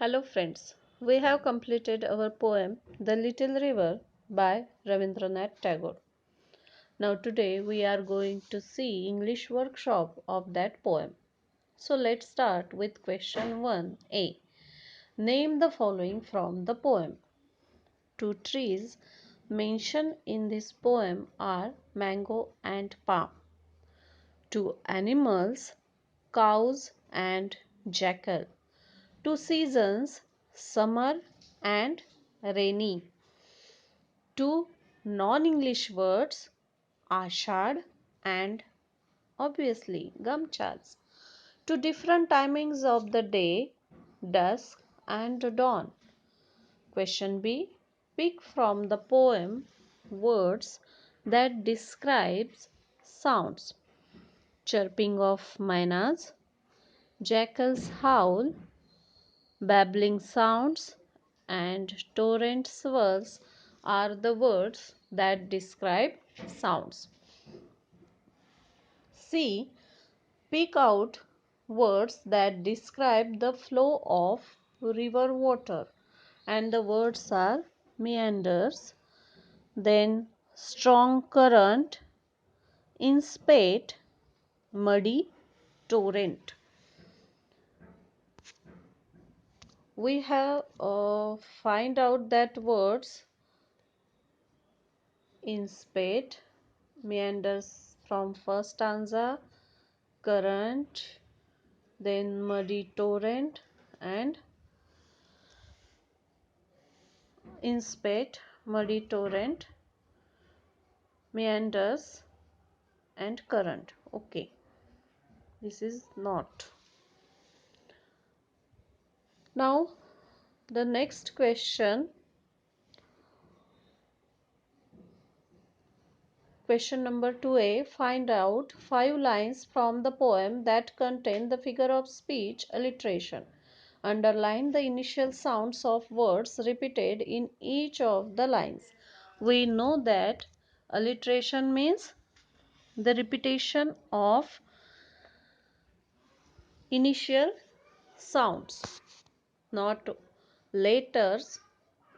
Hello friends, we have completed our poem The Little River by Rabindranath Tagore. Now today we are going to see English workshop of that poem. So let's start with question 1a. Name the following from the poem. Two trees mentioned in this poem are mango and palm. Two animals, cows and jackal. Two seasons, summer and rainy. Two non-English words, ashad and obviously gamchas. Two different timings of the day, dusk and dawn. Question B. Pick from the poem words that describes sounds. Chirping of mynas, jackal's howl, babbling sounds, and torrent swirls are the words that describe sounds. C. Pick out words that describe the flow of river water, and the words are meanders, then strong current, inspate, muddy, torrent. We have find out that words inspate, meanders from first stanza, current, then muddy torrent, and inspate, muddy torrent, meanders, and current. Okay, this is not. Now, the next question. Question number 2a. Find out 5 lines from the poem that contain the figure of speech alliteration. Underline the initial sounds of words repeated in each of the lines. We know that alliteration means the repetition of initial sounds, not letters,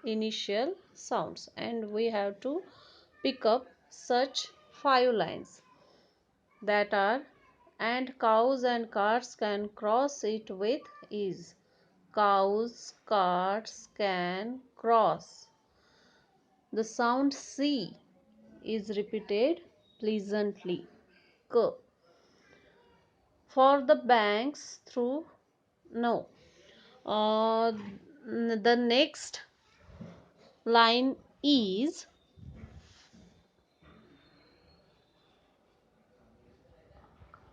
initial sounds, and we have to pick up such 5 lines that are and cows and carts can cross it with ease. Cows, carts can cross. The sound C is repeated pleasantly. K. For the banks through no. The next line is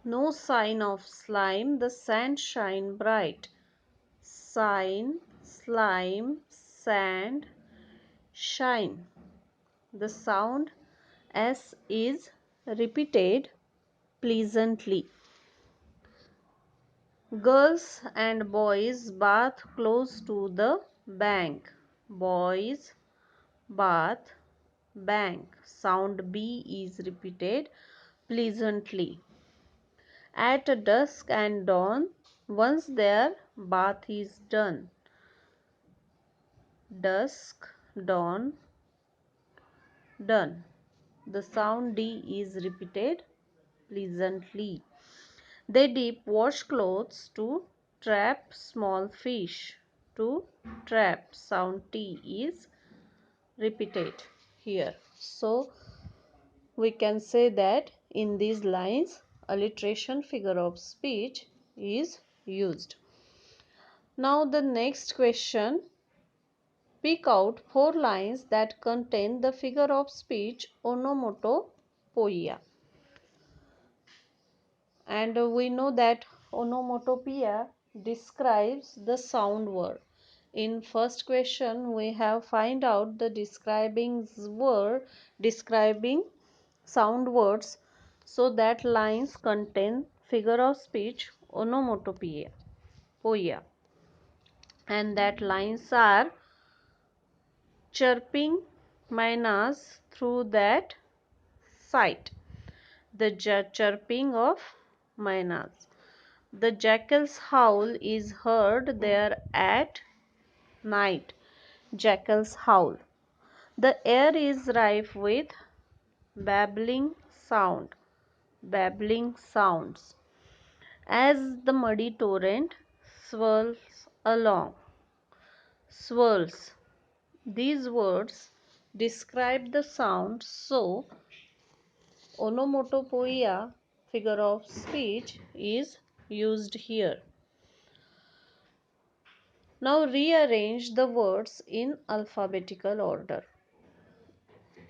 no sign of slime, the sand shine bright. Sign, slime, sand, shine. The sound S is repeated pleasantly. Girls and boys bath close to the bank. Boys bath, bank. Sound B is repeated pleasantly. At dusk and dawn, once their bath is done. Dusk, dawn, done. The sound D is repeated pleasantly. They dip washcloths to trap small fish. To trap, sound T is repeated here. So we can say that in these lines alliteration figure of speech is used. Now the next question. Pick out 4 lines that contain the figure of speech onomatopoeia. And we know that onomatopoeia describes the sound word. In first question we have find out the describing sound words, so that lines contain figure of speech onomatopoeia, and that lines are chirping mynas through that sight. The chirping of mynas. The jackal's howl is heard there at night. Jackals howl. The air is rife with babbling sound, babbling sounds, as the muddy torrent swirls along. Swirls. These words describe the sound, so onomatopoeia, figure of speech, is used here. Now rearrange the words in alphabetical order.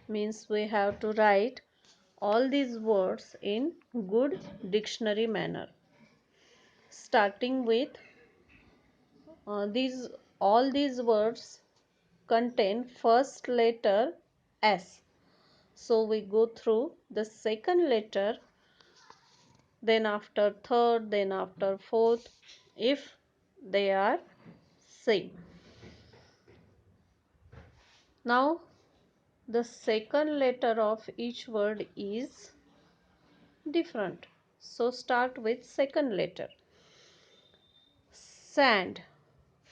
Means we have to write all these words in good dictionary manner. Starting with these all these words contain first letter S. So we go through the second letter, then after third, then after fourth, if they are same. Now the second letter of each word is different. So start with second letter. Sand.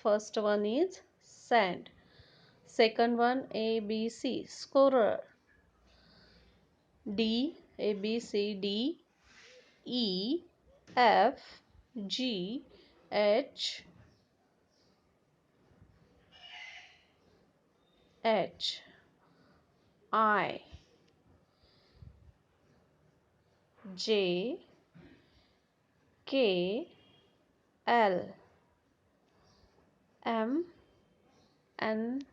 First one is sand. Second one A B C. Scorer. D A B C D E F G H H I J K L M N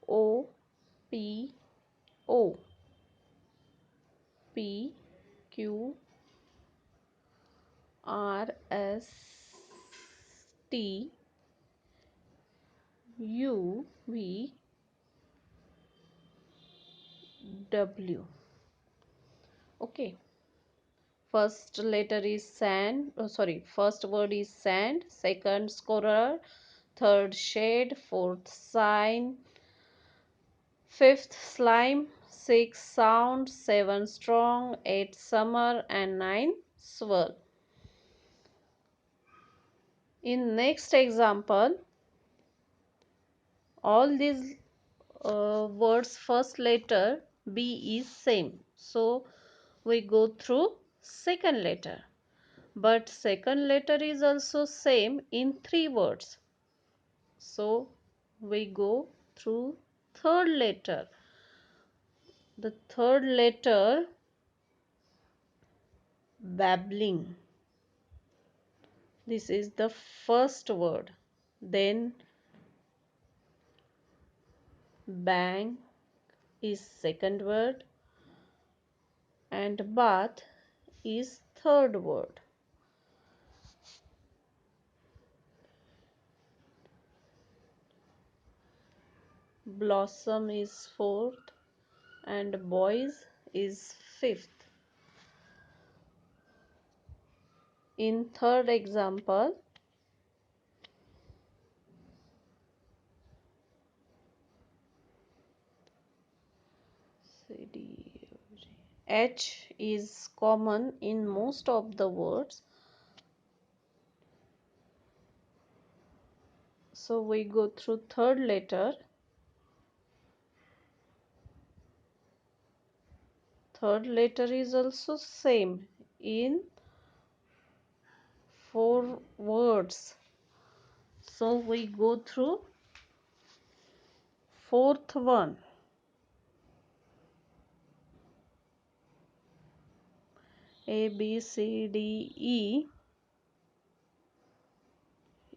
O P O P Q R S T U V W. Okay. First letter is sand. Oh, sorry. First word is sand. Second scorer. Third shade. Fourth sign. Fifth slime. Six sound. Seven strong. Eight summer. And nine swirl. In next example, all these words first letter B is same. So we go through second letter. But second letter is also same in three words. So we go through third letter. The third letter babbling. This is the first word. Then bang is second word and bath is third word. Blossom is fourth and boys is fifth. In third example, H is common in most of the words. So we go through third letter. Third letter is also same in four words. So we go through fourth one. A B C D E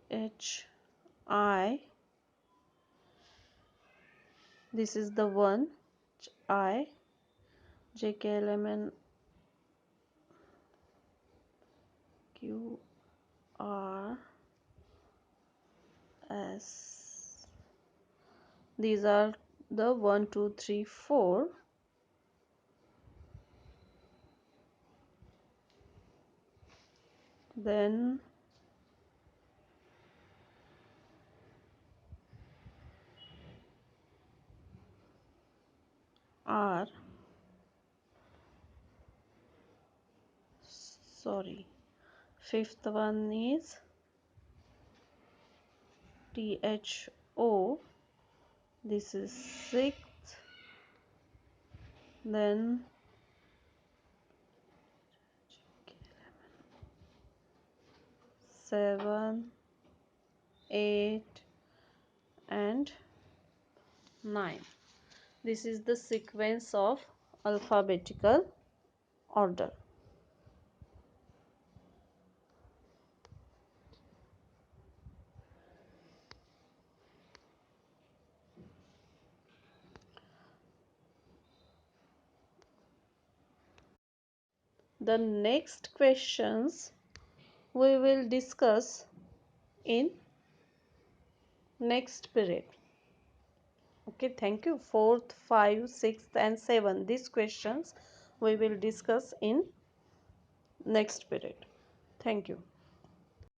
H I. This is the one. I J K L M N Q R S. These are the 1 2 3 4. Then R, sorry, fifth one is THO. This is sixth. Then 7, 8 and 9. This is the sequence of alphabetical order. The next questions we will discuss in next period. Okay, thank you. Fourth, 5, 6th and 7. These questions we will discuss in next period. Thank you.